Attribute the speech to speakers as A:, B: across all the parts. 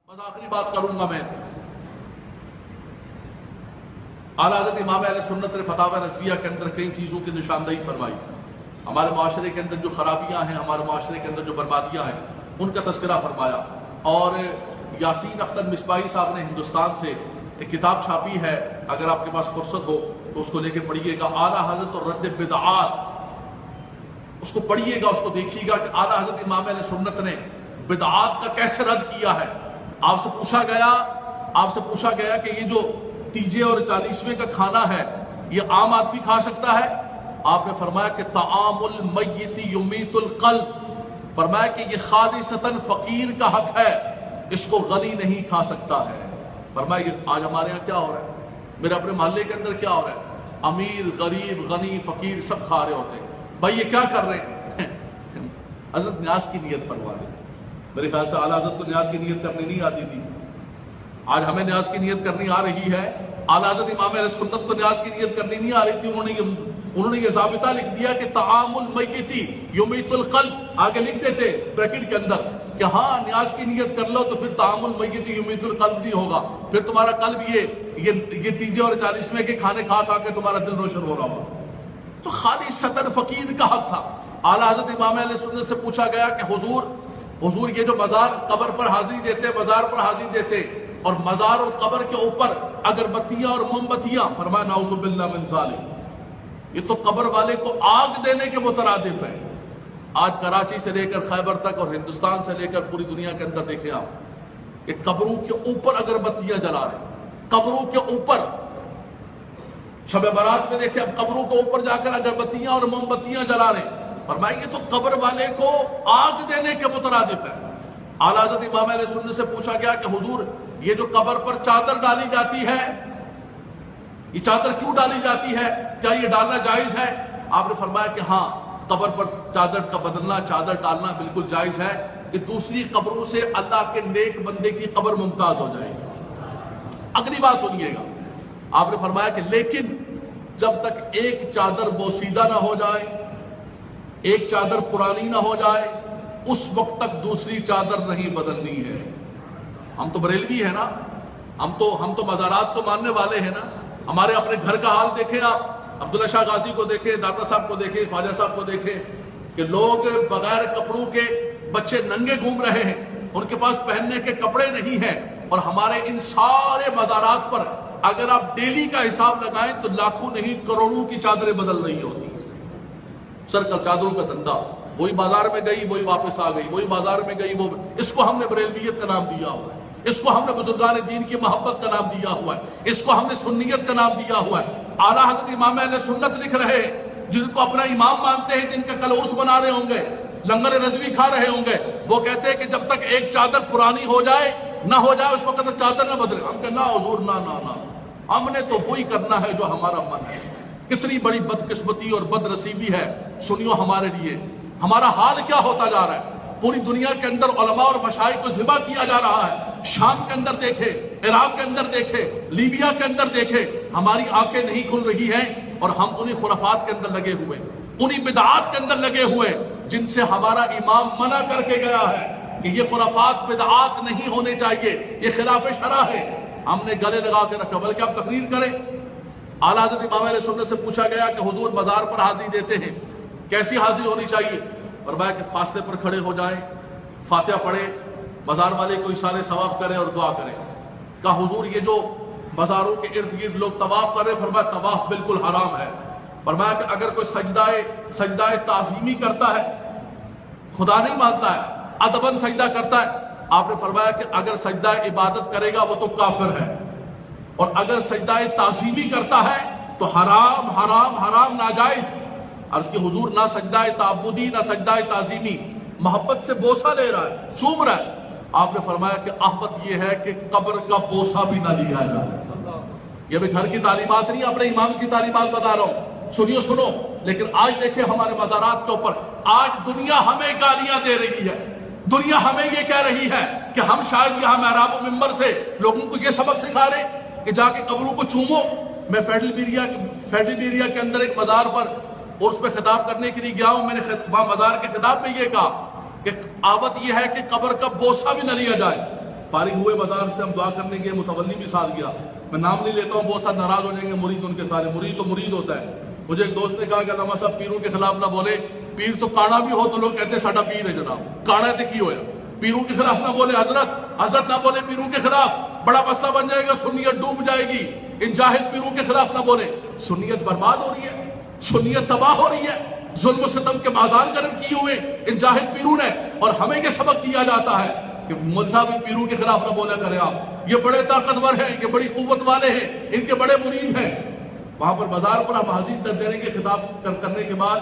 A: بس آخری بات کروں گا میں. اعلیٰ حضرت امام اہل سنت نے فتاوی رضویہ کے اندر کئی چیزوں کی نشاندہی فرمائی. ہمارے معاشرے کے اندر جو خرابیاں ہیں، ہمارے معاشرے کے اندر جو بربادیاں ہیں، ان کا تذکرہ فرمایا. اور یاسین اختر مصباحی صاحب نے ہندوستان سے ایک کتاب چھاپی ہے، اگر آپ کے پاس فرصت ہو تو اس کو لے کے پڑھیے گا، اعلیٰ حضرت اور رد بدعات. اس کو پڑھیے گا، اس کو دیکھیے گا کہ اعلیٰ حضرت امام اہل سنت نے بدعات کا کیسے رد کیا ہے. آپ سے پوچھا گیا کہ یہ جو تیجے اور 40ویں کا کھانا ہے یہ عام آدمی کھا سکتا ہے؟ آپ نے فرمایا کہ طعام المیت یمیت القلب، فرمایا کہ یہ خالصتاً فقیر کا حق ہے، اس کو غنی نہیں کھا سکتا ہے. فرمایا کہ آج ہمارے ہاں کیا ہو رہا ہے، میرے اپنے محلے کے اندر کیا ہو رہا ہے، امیر غریب غنی فقیر سب کھا رہے ہوتے ہیں. بھائی یہ کیا کر رہے ہیں؟ حضرت نیاز کی نیت فرما لیں. میرے خیال سے اعلیٰ حضرت کو نیاز کی نیت کرنی نہیں آتی تھی، آج ہمیں نیاز کی نیت کرنی آ رہی ہے. اعلیٰ حضرت امام اہل سنت کو نیاز کی نیت کرنی نہیں آ رہی تھی. انہوں نے یہ ضابطہ لکھ دیا کہ طعام المیت یمیت القلب، آگے لکھ دیتے بریکٹ کے اندر کہ ہاں نیاز کی نیت کر لو تو پھر طعام المیت یمیت القلب نہیں ہوگا، پھر تمہارا قلب یہ تیجے اور 40ویں کے کھانے کھا کھا کے تمہارا دل روشن ہو رہا ہوگا. تو خالص سطر فقیر کا حق تھا. اعلیٰ حضرت امام اہل سنت سے پوچھا گیا کہ حضور یہ جو مزار قبر پر حاضری دیتے، مزار پر حاضری دیتے، اور مزار اور قبر کے اوپر اگربتیاں اور موم بتیاں، فرمایا نعوذ باللہ من ذالک، یہ تو قبر والے کو آگ دینے کے مترادف ہے. آج کراچی سے لے کر خیبر تک اور ہندوستان سے لے کر پوری دنیا کے اندر دیکھیں آپ کہ قبروں کے اوپر اگربتیاں جلا رہے ہیں، قبروں کے اوپر. شب برات میں دیکھیں اب قبروں کے اوپر جا کر اگربتیاں اور موم بتیاں جلا رہے ہیں. فرمایا یہ تو قبر والے کو آگ دینے کے مترادف ہے. اعلیٰ حضرت امام اہل سنت سے پوچھا گیا کہ حضور یہ جو قبر پر چادر ڈالی جاتی ہے، یہ چادر کیوں ڈالی جاتی ہے، کیا یہ ڈالنا جائز ہے؟ آپ نے فرمایا کہ ہاں، قبر پر چادر کا بدلنا، چادر ڈالنا بالکل جائز ہے، کہ دوسری قبروں سے اللہ کے نیک بندے کی قبر ممتاز ہو جائے گی. اگلی بات سنیے گا، آپ نے فرمایا کہ لیکن جب تک ایک چادر بوسیدہ نہ ہو جائے، ایک چادر پرانی نہ ہو جائے، اس وقت تک دوسری چادر نہیں بدلنی ہے. ہم تو بریلوی ہیں نا، ہم تو مزارات کو ماننے والے ہیں نا. ہمارے اپنے گھر کا حال دیکھیں آپ، عبداللہ شاہ غازی کو دیکھیں، داتا صاحب کو دیکھیں، خواجہ صاحب کو دیکھیں کہ لوگ بغیر کپڑوں کے بچے ننگے گھوم رہے ہیں، ان کے پاس پہننے کے کپڑے نہیں ہیں. اور ہمارے ان سارے مزارات پر اگر آپ ڈیلی کا حساب لگائیں تو لاکھوں نہیں کروڑوں کی چادریں بدل رہی ہوتی. سرکل چادروں کا دھندا، وہی بازار میں گئی وہی واپس آ گئی، وہی بازار میں گئی وہ. اس کو ہم نے بریلویت کا نام دیا ہوا ہے، اس کو ہم نے بزرگان دین کی محبت کا نام دیا ہوا ہے، اس کو ہم نے سنیت کا نام دیا ہوا ہے. اعلیٰ حضرت امام اہل سنت لکھ رہے ہیں، جن کو اپنا امام مانتے ہیں، جن کا کل عرس بنا رہے ہوں گے، لنگر رضوی کھا رہے ہوں گے، وہ کہتے ہیں کہ جب تک ایک چادر پرانی ہو جائے نہ ہو جائے اس وقت تک چادر نہ بدلے. ہم کہ نہ حضور، نہ ہم نے تو وہی کرنا ہے جو ہمارا من ہے. کتنی بڑی بدقسمتی اور بد نصیبی ہے سنیو ہمارے لیے. ہمارا حال کیا ہوتا جا رہا ہے. پوری دنیا کے اندر علماء اور مشائخ کو ذبح کیا جا رہا ہے. شام کے اندر دیکھے، عراق کے اندر دیکھے، لیبیا کے اندر دیکھے، ہماری آنکھیں نہیں کھل رہی ہیں اور ہم انہی خرافات کے اندر لگے ہوئے، انہی بدعات کے اندر لگے ہوئے جن سے ہمارا امام منع کر کے گیا ہے کہ یہ خرافات بدعات نہیں ہونے چاہیے، یہ خلاف شرع ہے. ہم نے گلے لگا کے رکھا، بلکہ آپ تقریر کریں. اعلیٰ حضرت امام اہل سنت سے پوچھا گیا کہ حضور مزار پر حاضری دیتے ہیں، کیسی حاضری ہونی چاہیے؟ فرمایا کہ فاصلے پر کھڑے ہو جائیں، فاتحہ پڑھیں، مزار والے کو ایصال ثواب کریں اور دعا کریں. کہا حضور یہ جو مزاروں کے ارد گرد لوگ طواف کر رہے ہیں، فرمایا طواف بالکل حرام ہے. فرمایا کہ اگر کوئی سجدہ تعظیمی کرتا ہے، خدا نہیں مانتا ہے، ادباً سجدہ کرتا ہے، آپ نے فرمایا کہ اگر سجدہ عبادت کرے گا وہ تو کافر ہے، اور اگر سجدہ تعظیمی کرتا ہے تو حرام حرام حرام ناجائز. عرض کہ حضور نہ سجدہ تعبدی نہ سجدہ تعظیمی، محبت سے بوسہ لے رہا ہے، چوم رہا ہے. آپ نے فرمایا کہ احمد یہ ہے کہ قبر کا بوسہ بھی نہ لیا جائے. یہ بھی گھر کی تعلیمات نہیں، اپنے امام کی تعلیمات بتا رہا ہوں، سنو. لیکن آج دیکھیں ہمارے مزارات کے اوپر، آج دنیا ہمیں گالیاں دے رہی ہے، دنیا ہمیں یہ کہہ رہی ہے کہ ہم شاید یہاں محراب و منبر سے لوگوں کو یہ سبق سکھا رہے کہ جا کے قبروں کو چومو. میں فیڈیبیریا کے اندر ایک مزار پر اور اس پہ خطاب کرنے کے لیے گیا ہوں. میں نے وہاں مزار کے خطاب میں یہ کہا کہ آوت یہ ہے کہ قبر کا بوسہ بھی نہ لیا جائے. فارغ ہوئے بازار سے ہم دعا کرنے گئے, متولی بھی ساتھ گیا. میں نام نہیں لیتا ہوں, بہت سارے ناراض ہو جائیں گے مرید ان کے سارے. مرید تو مرید ہوتا ہے. مجھے ایک دوست نے کہا کہ علامہ صاحب پیروں کے خلاف نہ بولے, پیر تو کانا بھی ہو تو لوگ کہتے ہیں ساڈا پیر ہے جناب, کانا تے کی ہویا. پیروں کے خلاف نہ بولے حضرت نہ بولے پیروں کے خلاف, بڑا مسئلہ بن جائے گا, سنیت ڈوب جائے گی. ان جاہل پیروں کے خلاف نہ بولے. سنیت برباد ہو رہی ہے, سنیت تباہ ہو رہی ہے, ظلم و ستم کے بازار گرم کیے ہوئے ان جاہل پیروں نے. اور ہمیں یہ سبق دیا جاتا ہے کہ مول صاحب ان پیروں کے خلاف نہ بولا کریں آپ, یہ بڑے طاقتور ہیں, یہ بڑی قوت والے ہیں, ان کے بڑے مرید ہیں. وہاں پر بازار پر ہم حاضر دینے کے خطاب کرنے کے بعد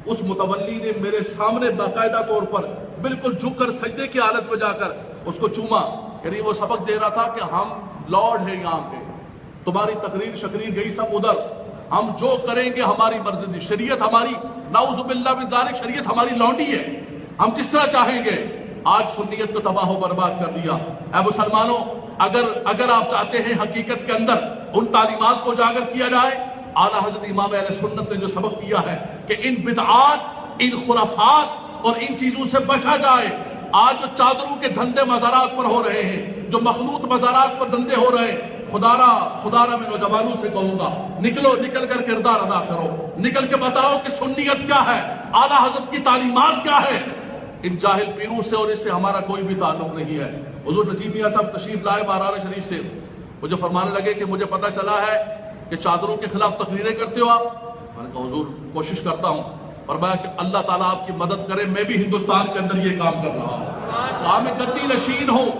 A: اس متولی نے میرے سامنے باقاعدہ طور پر بالکل جھک کر سجدے کی حالت میں جا کر اس کو چوما. یعنی وہ سبق دے رہا تھا کہ ہم لارڈ ہیں یہاں پہ, تمہاری تقریر شقریر گئی سب ادھر, ہم جو کریں گے ہماری مرضی دی, شریعت ہماری نعوذ باللہ من ذالک شریعت ہماری لونڈی ہے, ہم جس طرح چاہیں گے. آج سنیت کو تباہ و برباد کر دیا. اے مسلمانوں, اگر آپ چاہتے ہیں حقیقت کے اندر ان تعلیمات کو اجاگر کیا جائے, اعلیٰ حضرت امام اہل سنت نے جو سبق دیا ہے کہ ان بدعات, ان خرافات اور ان چیزوں سے بچا جائے. آج جو چادروں کے دھندے مزارات پر ہو رہے ہیں, جو مخلوط مزارات پر دھندے ہو رہے ہیں, خدا میں نوجوانوں سے کہوں گا, نکل کر کردار ادا کرو, نکل کے بتاؤ کہ سنیت کیا ہے, اعلیٰ حضرت کی تعلیمات کیا ہے. ان جاہل پیروں سے اور اس سے ہمارا کوئی بھی تعلق نہیں ہے. حضور نجیب میاں صاحب تشریف لائے بارار شریف سے, مجھے فرمانے لگے کہ مجھے پتہ چلا ہے کہ چادروں کے خلاف تقریریں کرتے ہو آپ. میں نے کہا حضور کوشش کرتا ہوں, فرمایا کہ اللہ تعالیٰ آپ کی مدد کرے, میں بھی ہندوستان کے اندر یہ کام کر رہا ہوں. میں گدی نشین ہوں,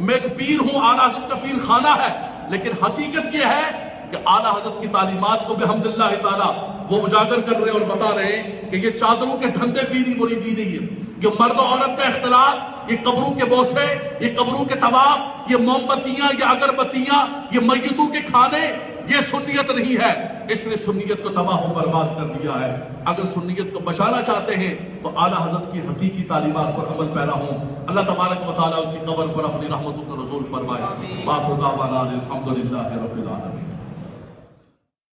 A: میں ایک پیر ہوں, اعلیٰ حضرت کا پیر خانہ ہے, لیکن حقیقت یہ ہے کہ اعلیٰ حضرت کی تعلیمات کو بحمداللہ تعالیٰ وہ اجاگر کر رہے اور بتا رہے ہیں کہ یہ چادروں کے دھندے پیری مریدی نہیں ہے, کہ مرد و عورت کا اختلاط, یہ قبروں کے بوسے, یہ قبروں کے طواف, یہ موم بتیاں, یہ اگربتیاں, یہ میتوں کے کھانے, یہ سنیت نہیں ہے. اس نے سنیت کو تباہ و برباد کر دیا ہے. اگر سنیت کو بچانا چاہتے ہیں تو اعلیٰ حضرت کی حقیقی تعلیمات پر عمل پیرا ہوں. اللہ تبارک و تعالیٰ ان کی قبر پر اپنی رحمتوں کا نزول فرمائے. وآخر دعوانا الحمدللہ رب العالمین.